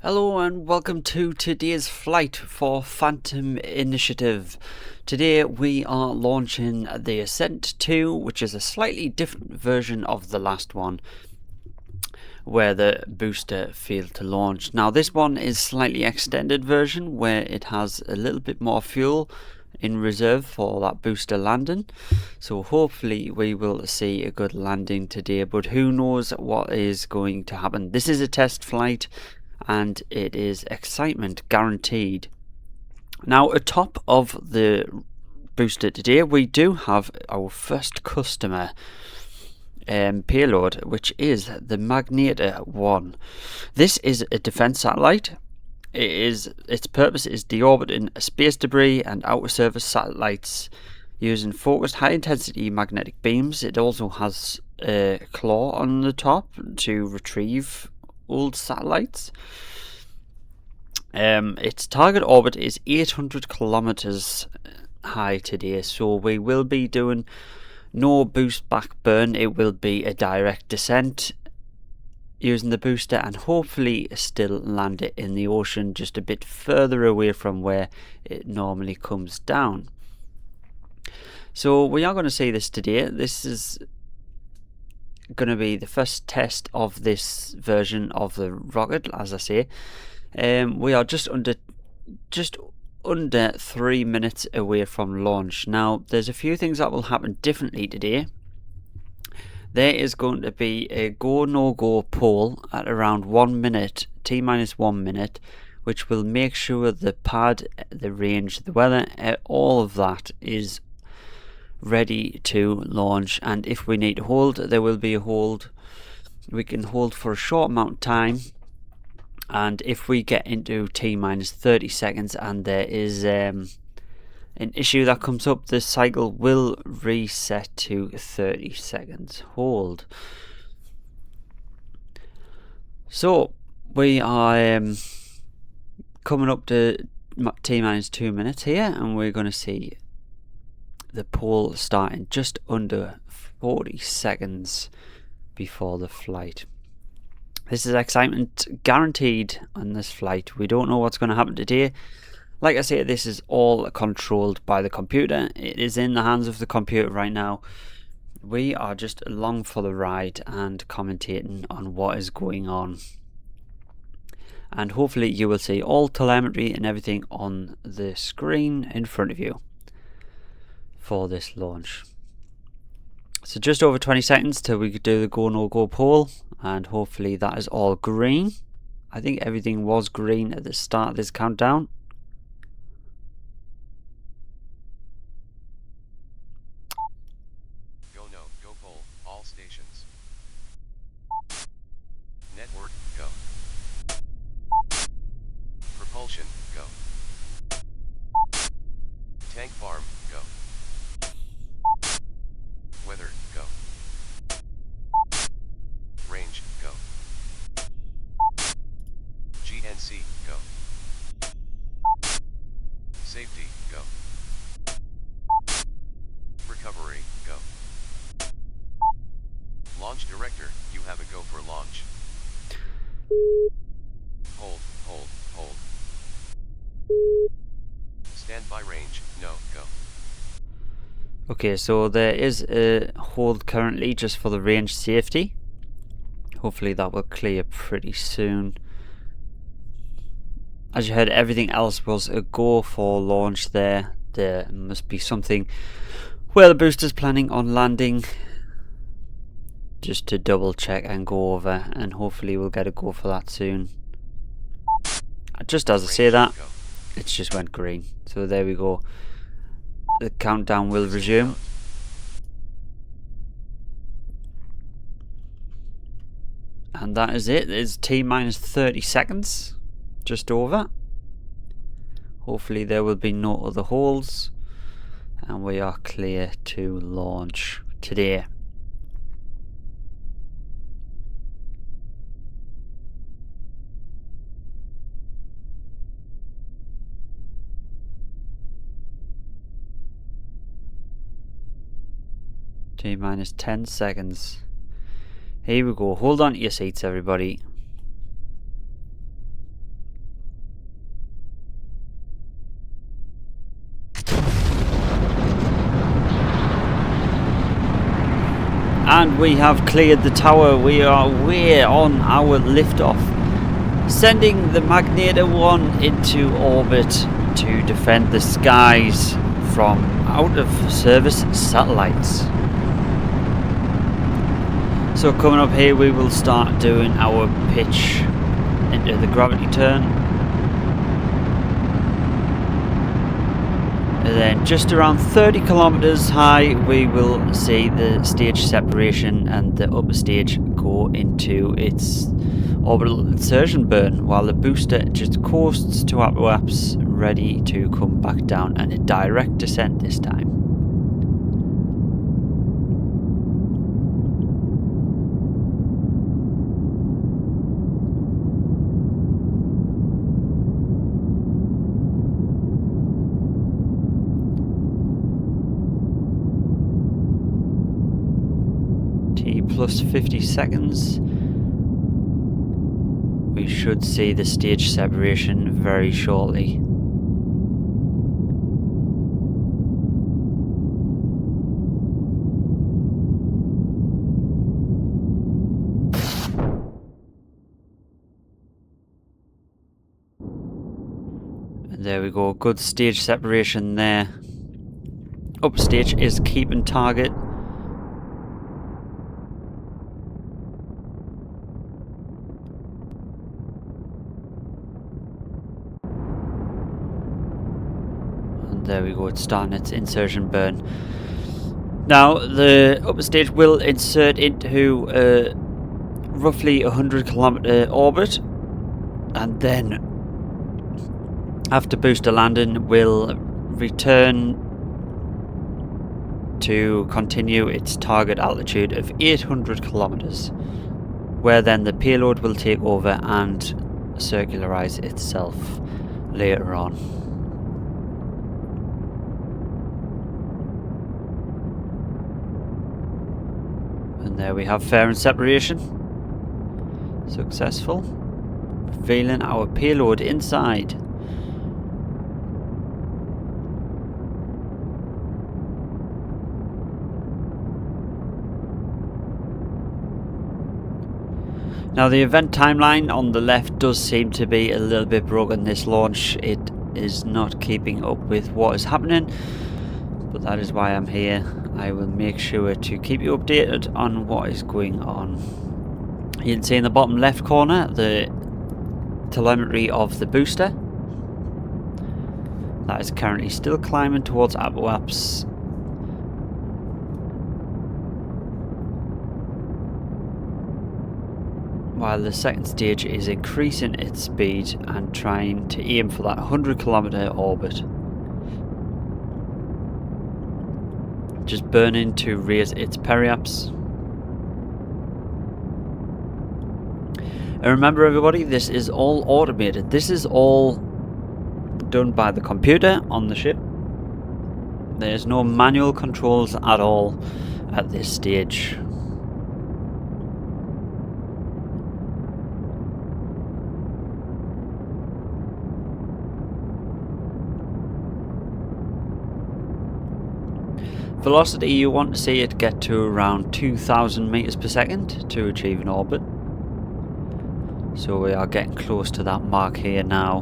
Hello and welcome to today's flight for Phantom Initiative. Today we are launching the Ascent II, which is a slightly different version of the last one, where the booster failed to launch. Now this one is slightly extended version where it has a little bit more fuel in reserve for that booster landing, so hopefully we will see a good landing today, but who knows what is going to happen. This is a test flight and it is excitement guaranteed. Now atop of the booster today we do have our first customer payload, which is the Magnetar 1. This is a defense satellite. Its purpose is deorbiting space debris and outer surface satellites using focused high intensity magnetic beams. It also has a claw on the top to retrieve old satellites. Its target orbit is 800 kilometers high today, so we will be doing no boost back burn. It will be a direct descent using the booster and hopefully still land it in the ocean just a bit further away from where it normally comes down. So we are going to see this today. This is going to be the first test of this version of the rocket, as I say. We are just under 3 minutes away from launch. Now there's a few things that will happen differently today. There is going to be a go no go poll at around 1 minute, T-1 minute, which will make sure the pad, the range, the weather, all of that is ready to launch. And if we need to hold, there will be a hold. We can hold for a short amount of time, and if we get into T-30 seconds and there is an issue that comes up, the cycle will reset to 30 seconds hold. So we are coming up to T-2 minutes here, and we're going to see the poll starting just under 40 seconds before the flight. This is excitement guaranteed on this flight. We don't know what's going to happen today. Like I say, this is all controlled by the computer. It is in the hands of the computer right now. We are just along for the ride and commentating on what is going on. And hopefully you will see all telemetry and everything on the screen in front of you for this launch. So just over 20 seconds till we could do the go no go poll, and hopefully that is all green. I think everything was green at the start of this countdown. Go no, go poll, all stations. Network, go. Propulsion, go. Tank farm, go. Weather, go. Range, go. GNC, go. Safety, go. Recovery, go. Launch director, you have a go for launch. Hold, hold, hold. Standby range, no, go. Okay, so there is a hold currently just for the range safety. Hopefully that will clear pretty soon. As you heard, everything else was a go for launch there. There must be something where the booster's planning on landing. Just to double check and go over, and hopefully we'll get a go for that soon. Just as I say that, it just went green. So there we go. The countdown will resume. And that is it. It's T-30 seconds. Just over. Hopefully there will be no other holds. And we are clear to launch today. T-10 seconds. Here we go. Hold on to your seats, everybody. and we have cleared the tower. We are way on our liftoff, sending the Magnetar 1 into orbit to defend the skies from out of service satellites. So coming up here, we will start doing our pitch into the gravity turn. And then just around 30 kilometers high, we will see the stage separation and the upper stage go into its orbital insertion burn, while the booster just coasts to apoapse, ready to come back down, and a direct descent this time. Plus 50 seconds. We should see the stage separation very shortly. And there we go, good stage separation there. Upstage is keeping target. There we go, it's starting its insertion burn. Now, the upper stage will insert into a roughly 100 kilometer orbit, and then after booster landing will return to continue its target altitude of 800 kilometers, where then the payload will take over and circularize itself later on. And there we have fairing separation. Successful. Revealing our payload inside. Now the event timeline on the left does seem to be a little bit broken this launch. It is not keeping up with what is happening, but that is why I'm here. I will make sure to keep you updated on what is going on. You can see in the bottom left corner the telemetry of the booster. That is currently still climbing towards apoapse. While the second stage is increasing its speed and trying to aim for that 100 kilometer orbit. Just burning to raise its periaps. And remember everybody, this is all automated. This is all done by the computer on the ship. There's no manual controls at all at this stage. Velocity, you want to see it get to around 2,000 meters per second to achieve an orbit. So we are getting close to that mark here now.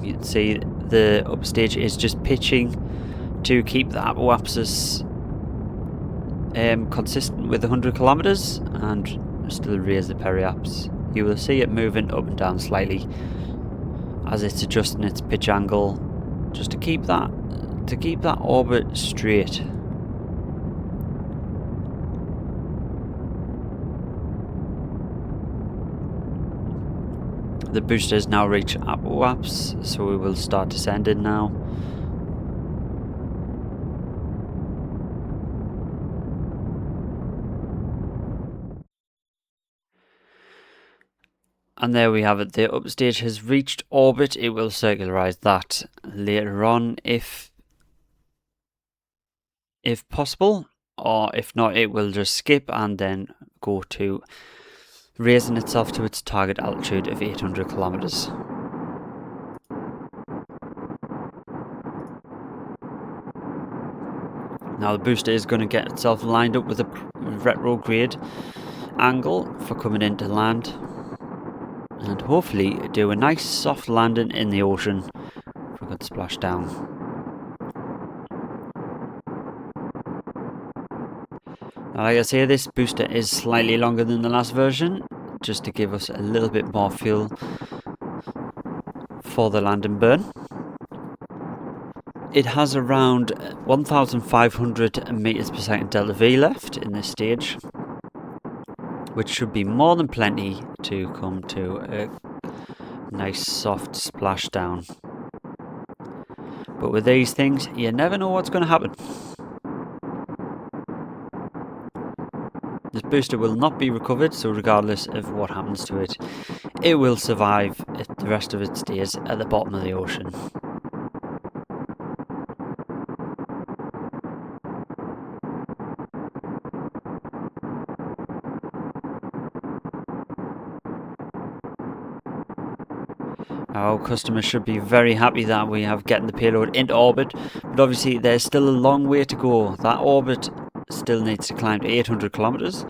You can see the upstage is just pitching to keep the apoapsis consistent with 100 kilometers and still raise the periaps. You will see it moving up and down slightly as it's adjusting its pitch angle, just to keep that orbit straight. The booster has now reached apoapse, so we will start descending now. And there we have it, the upstage has reached orbit. It will circularize that later on if possible, or if not it will just skip and then go to raising itself to its target altitude of 800 kilometers. Now the booster is going to get itself lined up with a retrograde angle for coming into land, and hopefully do a nice soft landing in the ocean for a good splashdown. Now, like I say, this booster is slightly longer than the last version, just to give us a little bit more fuel for the land and burn. It has around 1,500 meters per second delta V left in this stage, which should be more than plenty to come to a nice soft splashdown. But with these things, you never know what's going to happen. This booster will not be recovered, so regardless of what happens to it, it will survive the rest of its days at the bottom of the ocean. Our customers should be very happy that we have getting the payload into orbit, but obviously there's still a long way to go. That orbit still needs to climb to 800 kilometers,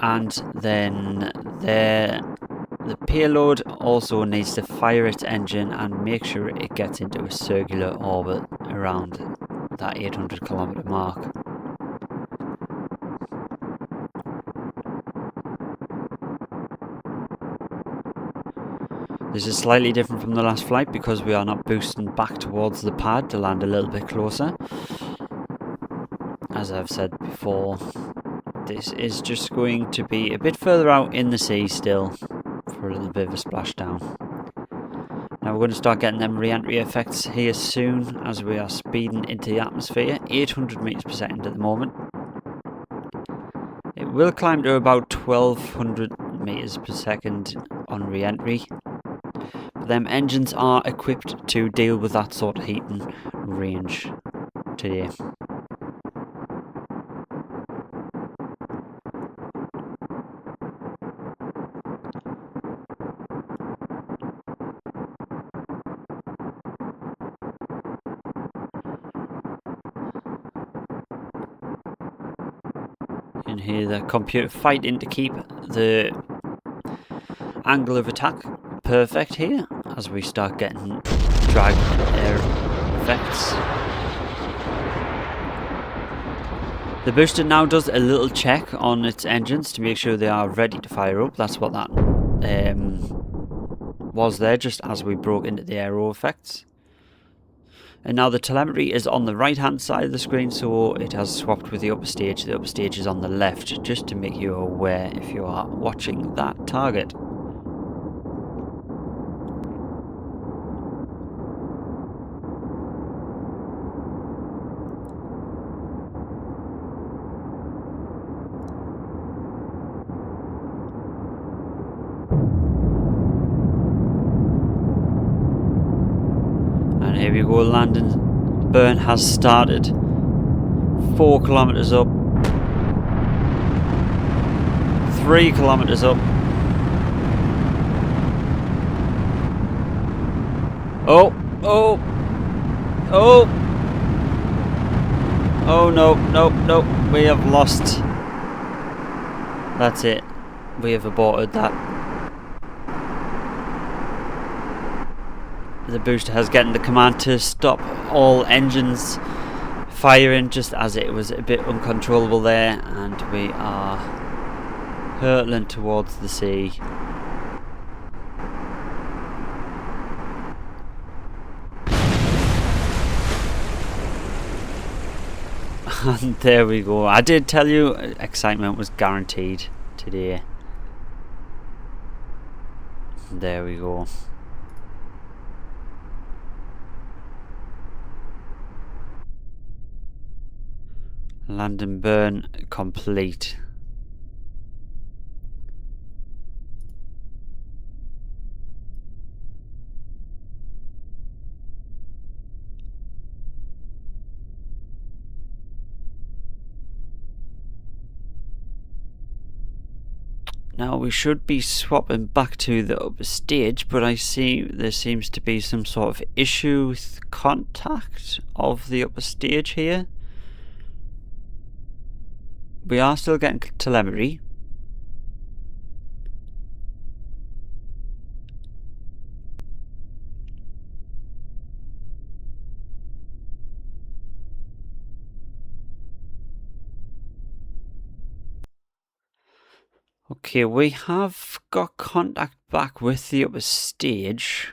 and then the payload also needs to fire its engine and make sure it gets into a circular orbit around that 800 kilometer mark. This is slightly different from the last flight because we are not boosting back towards the pad to land a little bit closer. As I've said before, this is just going to be a bit further out in the sea still for a little bit of a splashdown. Now we're going to start getting them re-entry effects here soon as we are speeding into the atmosphere, 800 meters per second at the moment. It will climb to about 1200 meters per second on re-entry. Them engines are equipped to deal with that sort of heating range today. You can hear the computer fighting to keep the angle of attack perfect here as we start getting drag air effects. The booster now does a little check on its engines to make sure they are ready to fire up. That's what that was there just as we broke into the aero effects. And now the telemetry is on the right hand side of the screen, so it has swapped with the upper stage. The upper stage is on the left, just to make you aware if you are watching that target. Here we go, landing burn has started. 4 kilometers up. 3 kilometers up. Oh, oh, oh. Oh no, no, no, we have lost. That's it. We have aborted that. The booster has gotten the command to stop all engines firing just as it was a bit uncontrollable there, and we are hurtling towards the sea. And there we go. I did tell you excitement was guaranteed today. There we go. Land and burn complete. Now we should be swapping back to the upper stage, but I see there seems to be some sort of issue with contact of the upper stage here. we are still getting telemetry. Okay, we have got contact back with the upper stage.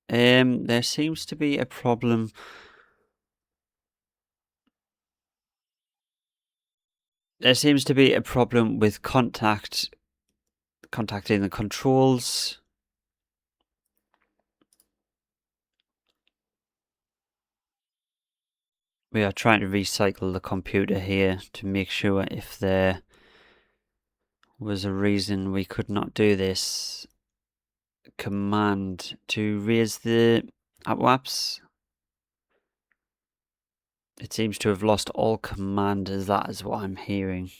There seems to be a problem. There seems to be a problem with contacting the controls. We are trying to recycle the computer here to make sure if there was a reason we could not do this. Command to raise the apps. It seems to have lost all command, as that is what I'm hearing.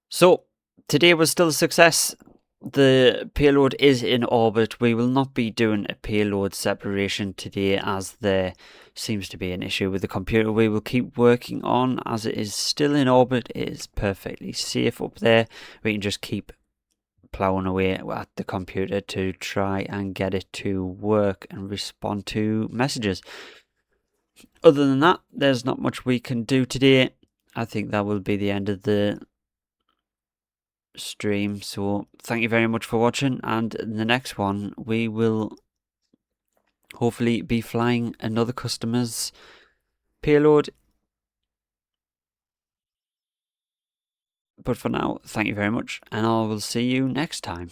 So, today was still a success. The payload is in orbit. We will not be doing a payload separation today as there seems to be an issue with the computer. We will keep working on as it is still in orbit. It is perfectly safe up there. We can just keep plowing away at the computer to try and get it to work and respond to messages. Other than that, there's not much we can do today. I think that will be the end of the stream. So thank you very much for watching, and in the next one we will hopefully be flying another customer's payload. But for now, thank you very much, and I will see you next time.